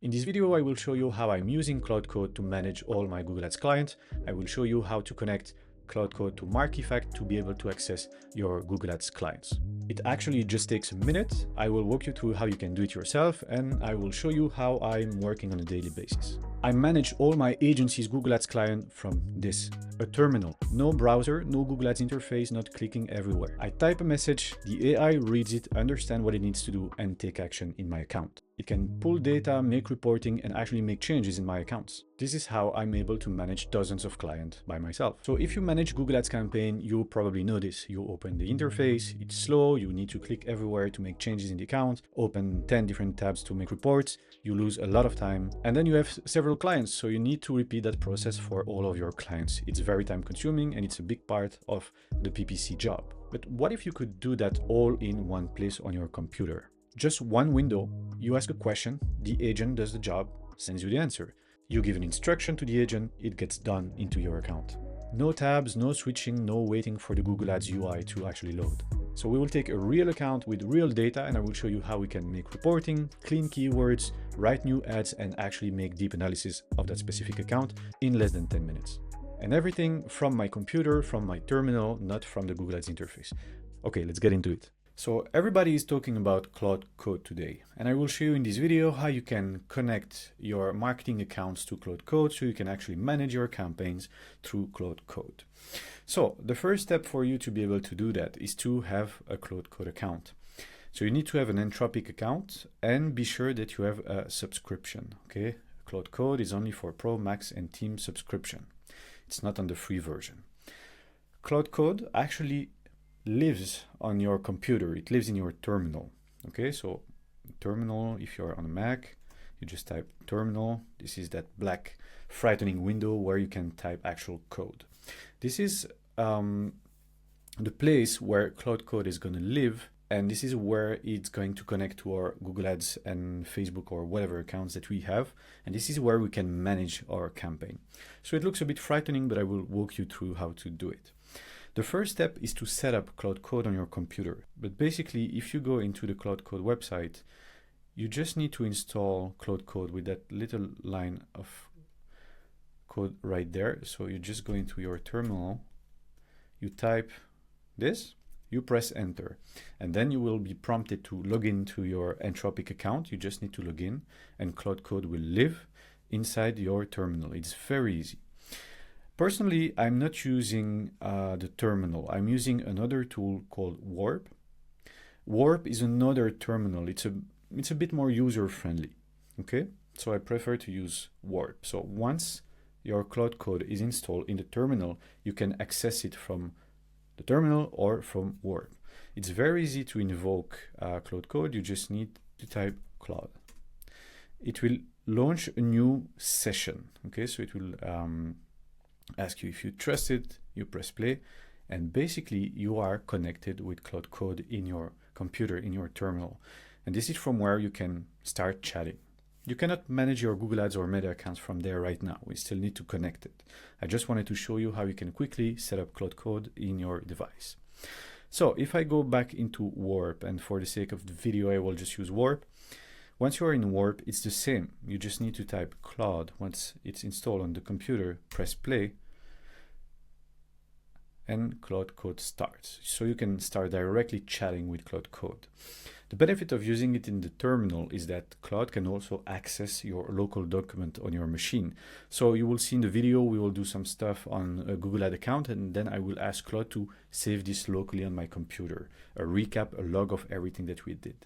In this video, I will show you how I'm using Claude Code to manage all my Google Ads clients. I will show you how to connect Claude Code to Markifect to be able to access your Google Ads clients. It actually just takes a minute. I will walk you through how you can do it yourself, and I will show you how I'm working on a daily basis. I manage all my agency's Google Ads client from this, a terminal. No browser, no Google Ads interface, not clicking everywhere. I type a message, the AI reads it, understands what it needs to do, and take action in my account. It can pull data, make reporting, and actually make changes in my accounts. This is how I'm able to manage dozens of clients by myself. So if you manage Google Ads campaign, you probably know this. You open the interface, it's slow, you need to click everywhere to make changes in the account, open 10 different tabs to make reports, you lose a lot of time, and then you have several clients, so you need to repeat that process for all of your clients. It's very time consuming and it's a big part of the PPC job. But what if you could do that all in one place on your computer? Just one window, you ask a question, the agent does the job, sends you the answer. You give an instruction to the agent, it gets done into your account. No tabs, no switching, no waiting for the Google Ads UI to actually load. So we will take a real account with real data and I will show you how we can make reporting, clean keywords, write new ads, and actually make deep analysis of that specific account in less than 10 minutes. And everything from my computer, from my terminal, not from the Google Ads interface. Okay, let's get into it. So everybody is talking about Claude Code today, and I will show you in this video how you can connect your marketing accounts to Claude Code so you can actually manage your campaigns through Claude Code. So the first step for you to be able to do that is to have a Claude Code account. So you need to have an Anthropic account and be sure that you have a subscription. Okay, Claude Code is only for Pro, Max, and Team subscription. It's not on the free version. Claude Code actually lives on your computer. It lives in your terminal. Okay, so terminal, if you're on a Mac, you just type terminal. This is that black frightening window where you can type actual code. This is the place where Claude Code is going to live, and this is where it's going to connect to our Google Ads and Facebook or whatever accounts that we have, and this is where we can manage our campaign. So it looks a bit frightening, but I will walk you through how to do it. The first step is to set up Claude Code on your computer. But basically, if you go into the Claude Code website, you just need to install Claude Code with that little line of code right there. So you just go into your terminal, you type this, you press enter, and then you will be prompted to log into your Anthropic account. You just need to log in, and Claude Code will live inside your terminal. It's very easy. Personally, I'm not using the terminal. I'm using another tool called Warp. Warp is another terminal. It's a bit more user-friendly. Okay, so I prefer to use Warp. So once your Claude Code is installed in the terminal, you can access it from the terminal or from Warp. It's very easy to invoke Claude Code. You just need to type Claude. It will launch a new session. Okay, so it will ask you if you trust it, you press play, and basically you are connected with Claude Code in your computer, in your terminal. And this is from where you can start chatting. You cannot manage your Google Ads or Meta accounts from there right now. We still need to connect it. I just wanted to show you how you can quickly set up Claude Code in your device. So if I go back into Warp, and for the sake of the video, I will just use Warp. Once you are in Warp, it's the same. You just need to type Claude. Once it's installed on the computer, press play, and Claude Code starts. So you can start directly chatting with Claude Code. The benefit of using it in the terminal is that Claude can also access your local document on your machine. So you will see in the video, we will do some stuff on a Google Ad account, and then I will ask Claude to save this locally on my computer, a recap, a log of everything that we did.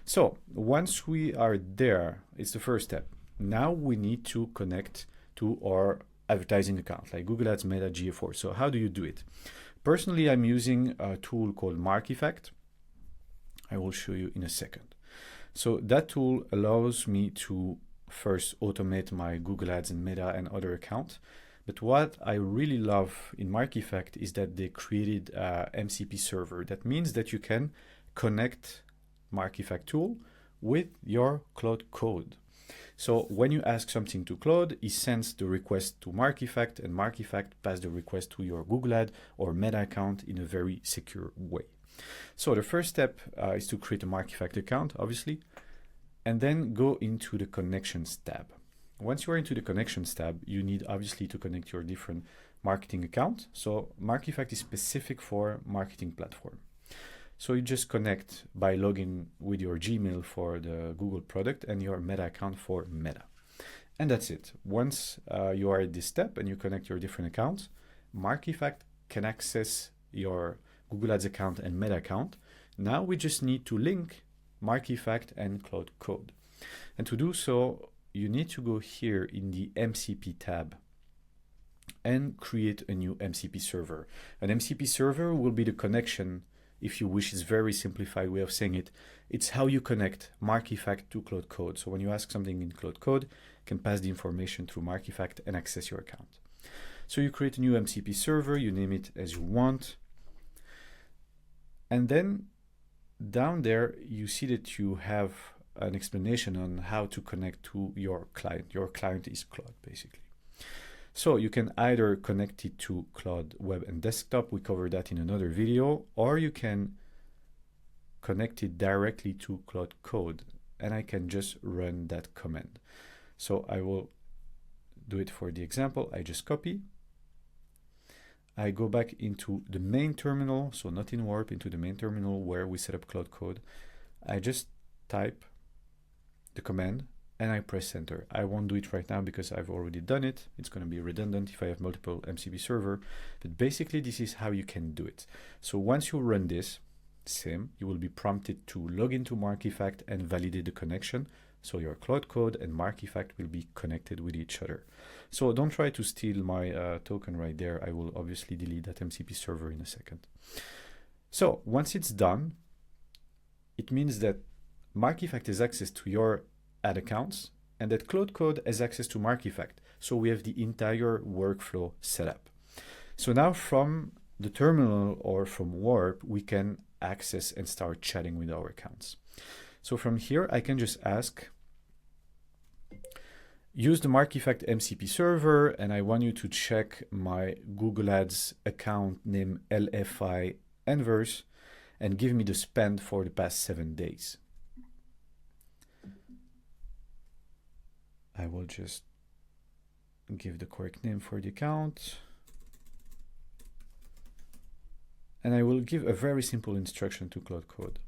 So once we are there, it's the first step. Now we need to connect to our advertising account like Google Ads, Meta, GA4. So how do you do it? Personally, I'm using a tool called Markifect. I will show you in a second. So that tool allows me to first automate my Google Ads and Meta and other accounts. But what I really love in Markifect is that they created a MCP server. That means that you can connect Markifect tool with your Claude Code. So when you ask something to Claude, he sends the request to Markifect, and Markifect passes the request to your Google Ad or Meta account in a very secure way. So the first step is to create a Markifect account, obviously. and then go into the Connections tab. Once you are into the Connections tab, you need obviously to connect your different marketing accounts. So MarkEffect is specific for marketing platform. So you just connect by logging with your Gmail for the Google product and your Meta account for Meta. And that's it. Once you are at this step and you connect your different accounts, MarkEffect can access your Google Ads account and Meta account. Now we just need to link MarkEffect and Claude Code. And to do so, you need to go here in the MCP tab and create a new MCP server. An MCP server will be the connection, if you wish, is very simplified way of saying it. It's how you connect MarkEffect to Claude Code. So when you ask something in Claude Code, you can pass the information through MarkEffect and access your account. So you create a new MCP server, you name it as you want. And then down there, you see that you have an explanation on how to connect to your client. Your client is Claude, basically. So you can either connect it to Claude Web and Desktop, we covered that in another video, or you can connect it directly to Claude Code, and I can just run that command. So I will do it for the example. I just copy. I go back into the main terminal, so not in Warp, into the main terminal where we set up Claude Code. I just type the command and I press enter. I won't do it right now because I've already done it. It's going to be redundant if I have multiple MCP server, but basically this is how you can do it. So once you run this, same, you will be prompted to log into MarkEffect and validate the connection. So your Claude Code and MarkEffect will be connected with each other. So don't try to steal my token right there. I will obviously delete that MCP server in a second. So once it's done, it means that MarkEffect has access to your ad accounts and that Claude Code has access to MarkEffect. So we have the entire workflow set up. So now from the terminal or from Warp, we can access and start chatting with our accounts. So from here, I can just ask, use the MarkEffect MCP server, and I want you to check my Google Ads account name LFI Inverse and give me the spend for the past 7 days. I will just give the correct name for the account. And I will give a very simple instruction to Claude Code.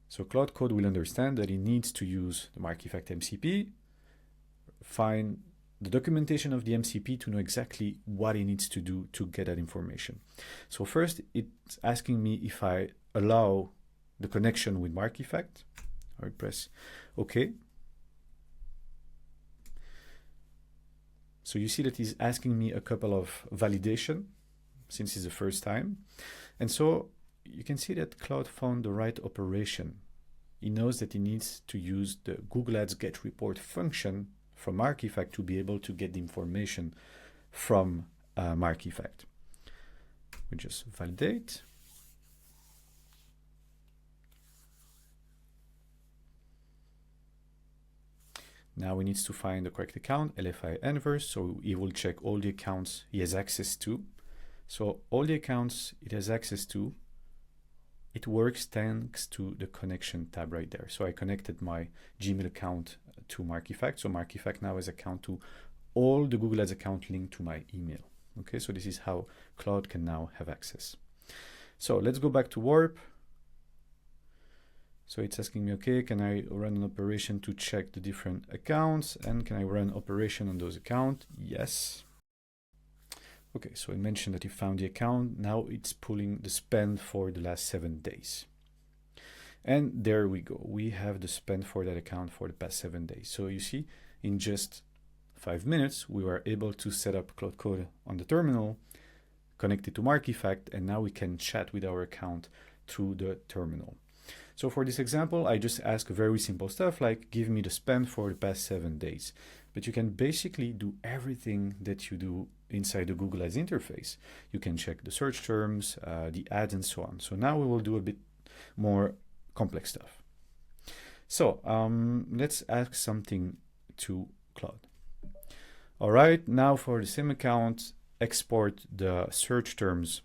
So Claude Code will understand that it needs to use the MarkEffect MCP, find the documentation of the MCP to know exactly what it needs to do to get that information. So first, it's asking me if I allow the connection with MarkEffect. I press OK. So you see that he's asking me a couple of validation since it's the first time. And so you can see that Claude found the right operation. He knows that he needs to use the Google Ads Get Report function from MarkEffect to be able to get the information from MarkEffect. We just validate. Now we need to find the correct account, LFI Inverse, so he will check all the accounts he has access to. So all the accounts it has access to, it works thanks to the connection tab right there. So I connected my Gmail account to MarkEffect. So MarkEffect now has account to all the Google Ads account linked to my email. Okay, so this is how Claude can now have access. So let's go back to Warp. So it's asking me, okay, can I run an operation to check the different accounts? And can I run operation on those accounts? Yes. Okay, so it mentioned that he found the account. Now it's pulling the spend for the last 7 days. And there we go. We have the spend for that account for the past 7 days. So you see, in just 5 minutes, we were able to set up Claude Code on the terminal, connect it to MarkEffect, and now we can chat with our account through the terminal. So for this example, I just ask very simple stuff like give me the spend for the past 7 days. But you can basically do everything that you do inside the Google Ads interface. You can check the search terms, the ads, and so on. So now we will do a bit more complex stuff. So let's ask something to Claude. All right, now for the same account, export the search terms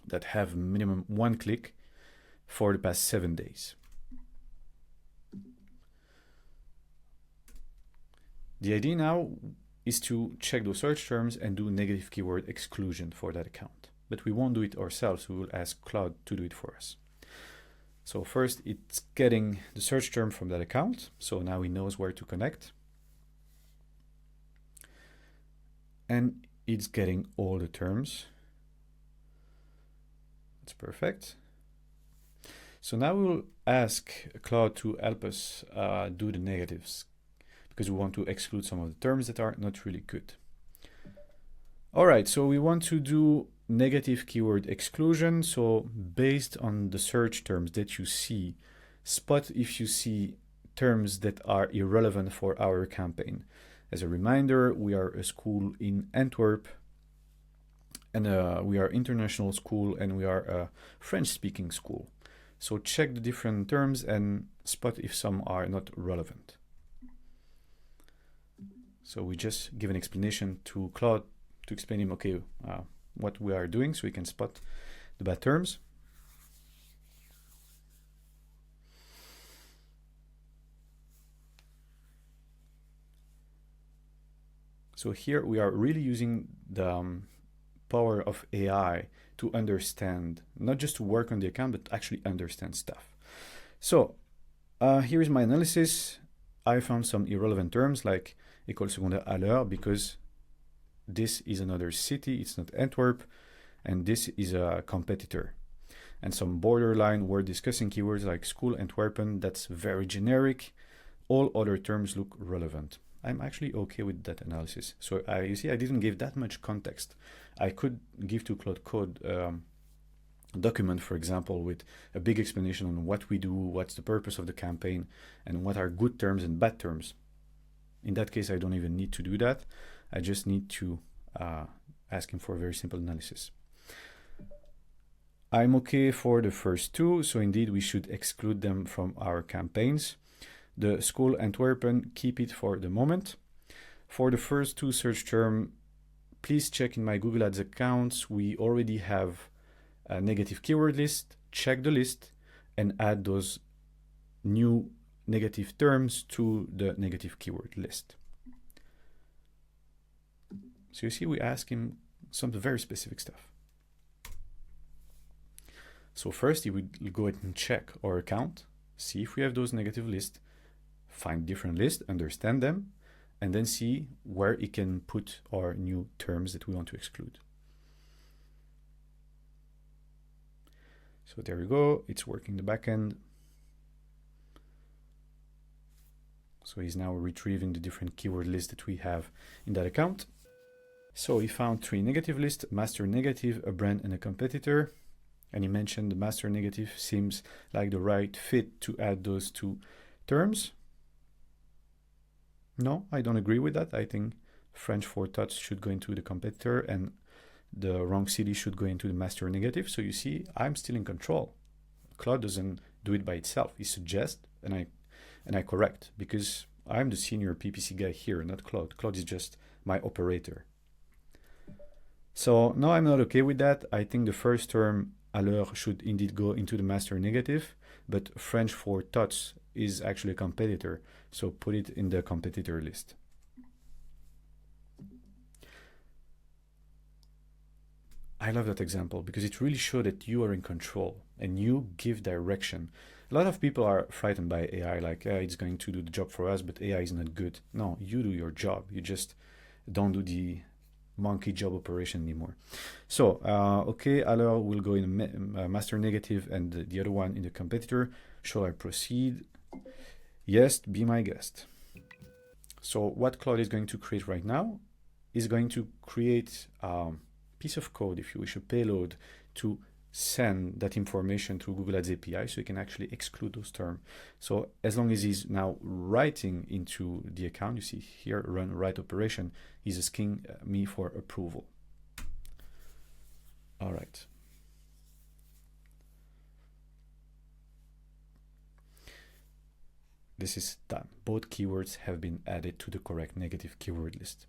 that have minimum 1 click for the past 7 days. The idea now is to check those search terms and do negative keyword exclusion for that account. But we won't do it ourselves. We will ask Claude to do it for us. So first, it's getting the search term from that account. So now he knows where to connect. And it's getting all the terms. That's perfect. So now we will ask Claude to help us do the negatives, because we want to exclude some of the terms that are not really good. All right, so we want to do negative keyword exclusion. So based on the search terms that you see, spot if you see terms that are irrelevant for our campaign. As a reminder, we are a school in Antwerp, and we are international school, and we are a French-speaking school. So check the different terms and spot if some are not relevant. So we just give an explanation to Claude to explain him, okay, what we are doing, so we can spot the bad terms. So here we are really using the power of AI to understand, not just to work on the account, but actually understand stuff. So here is my analysis. I found some irrelevant terms like école secondaire à l'heure, because this is another city, it's not Antwerp, and this is a competitor. And some borderline word discussing keywords like school Antwerpen, that's very generic. All other terms look relevant. I'm actually okay with that analysis. So you see, I didn't give that much context. I could give to Claude Code a document, for example, with a big explanation on what we do, what's the purpose of the campaign, and what are good terms and bad terms. In that case, I don't even need to do that. I just need to ask him for a very simple analysis. I'm okay for the first two, so indeed we should exclude them from our campaigns. The school Antwerpen, keep it for the moment. For the first two search term, please check in my Google Ads accounts. We already have a negative keyword list. Check the list and add those new negative terms to the negative keyword list. So you see, we ask him some very specific stuff. So first, he would go ahead and check our account, see if we have those negative lists, find different lists, understand them, and then see where he can put our new terms that we want to exclude. So there we go, it's working the backend. So he's now retrieving the different keyword lists that we have in that account. So he found 3 negative lists, master negative, a brand, and a competitor. And he mentioned the master negative seems like the right fit to add those 2 terms. No, I don't agree with that. I think French for Tots should go into the competitor and the wrong city should go into the master negative. So you see, I'm still in control. Claude doesn't do it by itself. He suggests and I correct, because I'm the senior PPC guy here, not Claude. Claude is just my operator. So no, I'm not okay with that. I think the first term, à l'heure, should indeed go into the master negative, but French for Tots is actually a competitor, so put it in the competitor list. I love that example because it really shows that you are in control and you give direction. A lot of people are frightened by AI, like it's going to do the job for us, but AI is not good. No, you do your job. You just don't do the monkey job operation anymore. So, okay, alors will go in master negative and the other one in the competitor. Shall I proceed? Yes, be my guest. So what Claude is going to create right now is going to create a piece of code, if you wish, a payload to send that information to Google Ads API so you can actually exclude those terms. So as long as he's now writing into the account, you see here, run write operation, he's asking me for approval. All right. This is done. Both keywords have been added to the correct negative keyword list.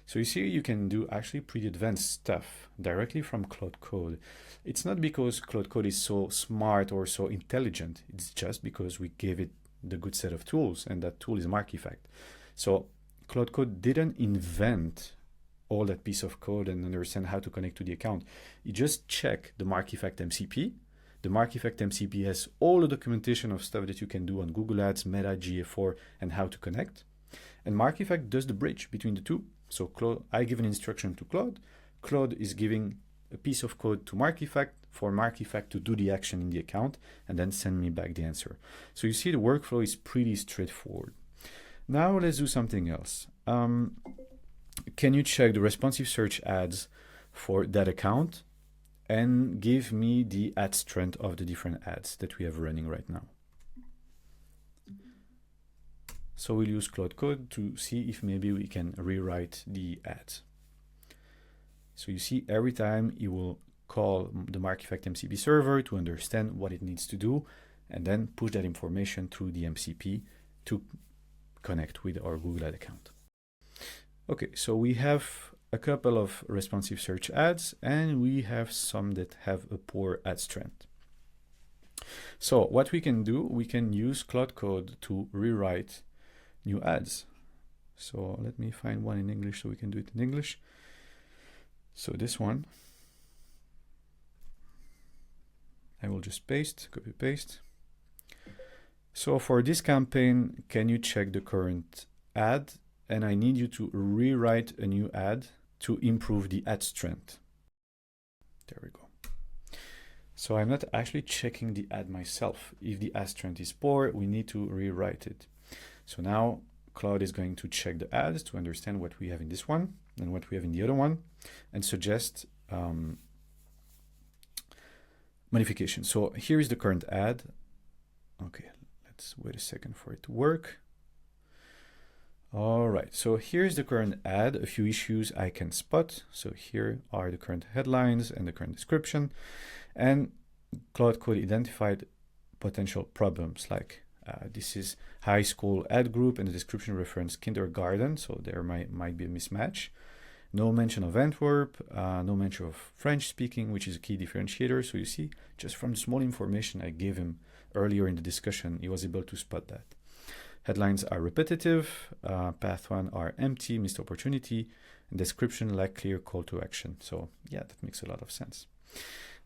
So you see, you can do actually pretty advanced stuff directly from Claude Code. It's not because Claude Code is so smart or so intelligent. It's just because we gave it the good set of tools, and that tool is Mark Effect. So Claude Code didn't invent all that piece of code and understand how to connect to the account. You just check the Mark Effect MCP. The Mark Effect MCP has all the documentation of stuff that you can do on Google Ads, Meta, GA4, and how to connect. And Mark Effect does the bridge between the two. So I give an instruction to Claude. Claude is giving a piece of code to Mark Effect for Mark Effect to do the action in the account and then send me back the answer. So you see the workflow is pretty straightforward. Now let's do something else. Can you check the responsive search ads for that account and give me the ad strength of the different ads that we have running right now? So we'll use Claude Code to see if maybe we can rewrite the ads. So you see every time you will call the Mark Effect MCP server to understand what it needs to do and then push that information through the MCP to connect with our Google Ad account. Okay, so we have a couple of responsive search ads and we have some that have a poor ad strength. So what we can do, we can use Claude Code to rewrite new ads. So let me find one in English so we can do it in English. So this one, I will just paste, copy paste. So for this campaign, can you check the current ad? And I need you to rewrite a new ad to improve the ad strength. There we go. So I'm not actually checking the ad myself. If the ad strength is poor, we need to rewrite it. So now Claude is going to check the ads to understand what we have in this one and what we have in the other one and suggest modification. So here is the current ad. Okay, let's wait a second for it to work. All right, so here's the current ad, a few issues I can spot. So here are the current headlines and the current description. And Claude Code identified potential problems like this is high school ad group and the description reference kindergarten. So there might be a mismatch. No mention of Antwerp, no mention of French speaking, which is a key differentiator. So you see, just from the small information I gave him earlier in the discussion, he was able to spot that. Headlines are repetitive, path one are empty, missed opportunity, and description lack clear call to action. So yeah, that makes a lot of sense.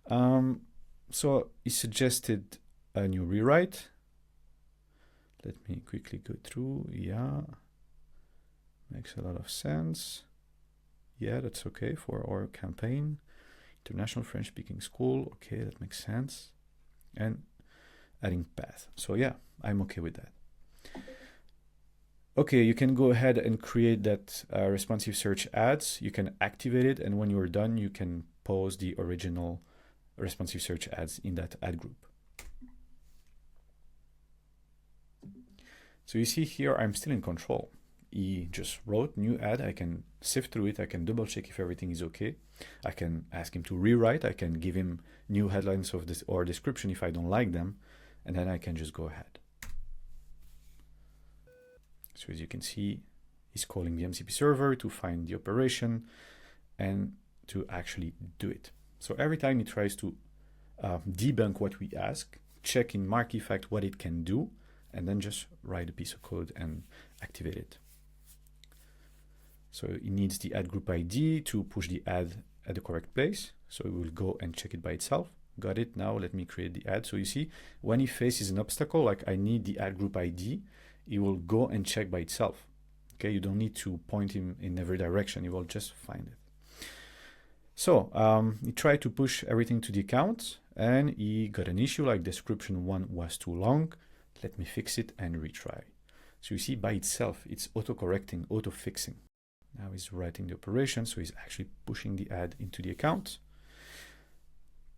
So he suggested a new rewrite. Let me quickly go through. Yeah, makes a lot of sense. Yeah, that's okay for our campaign. International French speaking school. Okay, that makes sense. And adding path. So yeah, I'm okay with that. Okay, you can go ahead and create that responsive search ads. You can activate it, and when you're done, you can pause the original responsive search ads in that ad group. So you see here, I'm still in control. He just wrote new ad. I can sift through it. I can double check if everything is okay. I can ask him to rewrite. I can give him new headlines of this or description if I don't like them, and then I can just go ahead. So as you can see, he's calling the MCP server to find the operation and to actually do it. So every time he tries to debunk what we ask, check in Mark Effect what it can do, and then just write a piece of code and activate it. So it needs the ad group ID to push the ad at the correct place. So it will go and check it by itself. Got it. Now let me create the ad. So you see, when he faces an obstacle, like I need the ad group ID, it will go and check by itself. Okay, you don't need to point him in every direction. It will just find it. So he tried to push everything to the account and he got an issue like description 1 was too long. Let me fix it and retry. So you see by itself, it's auto-correcting, auto-fixing. Now he's writing the operation, so he's actually pushing the ad into the account.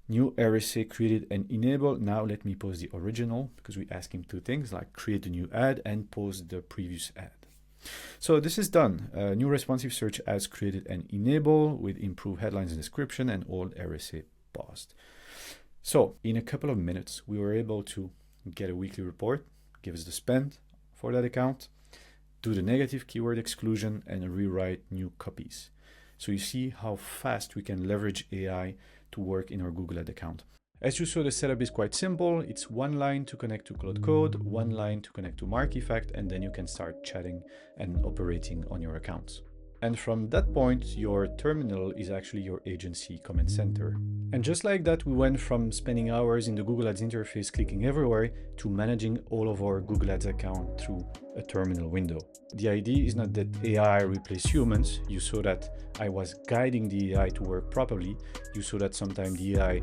New RSA created and enabled. Now let me pause the original because we ask him two things like create a new ad and pause the previous ad. So this is done. New responsive search ads created and enabled with improved headlines and description and old RSA paused. So in a couple of minutes, we were able to get a weekly report, give us the spend for that account, do the negative keyword exclusion and rewrite new copies. So you see how fast we can leverage AI to work in our Google Ad account. As you saw, the setup is quite simple. It's one line to connect to Claude Code, one line to connect to Mark Effect, and then you can start chatting and operating on your accounts. And from that point, your terminal is actually your agency command center. And just like that, we went from spending hours in the Google Ads interface clicking everywhere to managing all of our Google Ads account through a terminal window. The idea is not that AI replaces humans. You saw that I was guiding the AI to work properly. You saw that sometimes the AI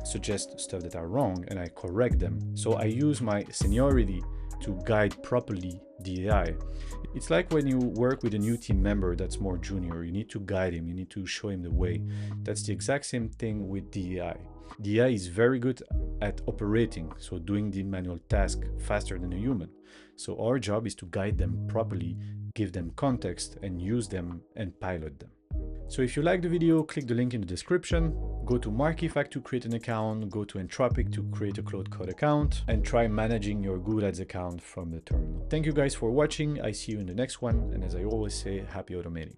suggests stuff that are wrong and I correct them. So I use my seniority to guide properly the AI. It's like when you work with a new team member that's more junior, you need to guide him, you need to show him the way. That's the exact same thing with the AI. The AI is very good at operating, so doing the manual task faster than a human. So our job is to guide them properly, give them context, and use them and pilot them. So if you like the video, click the link in the description, go to Mark Effect to create an account, go to Entropic to create a Claude Code account, and try managing your Google Ads account from the terminal. Thank you guys for watching. I see you in the next one. And as I always say, happy automating.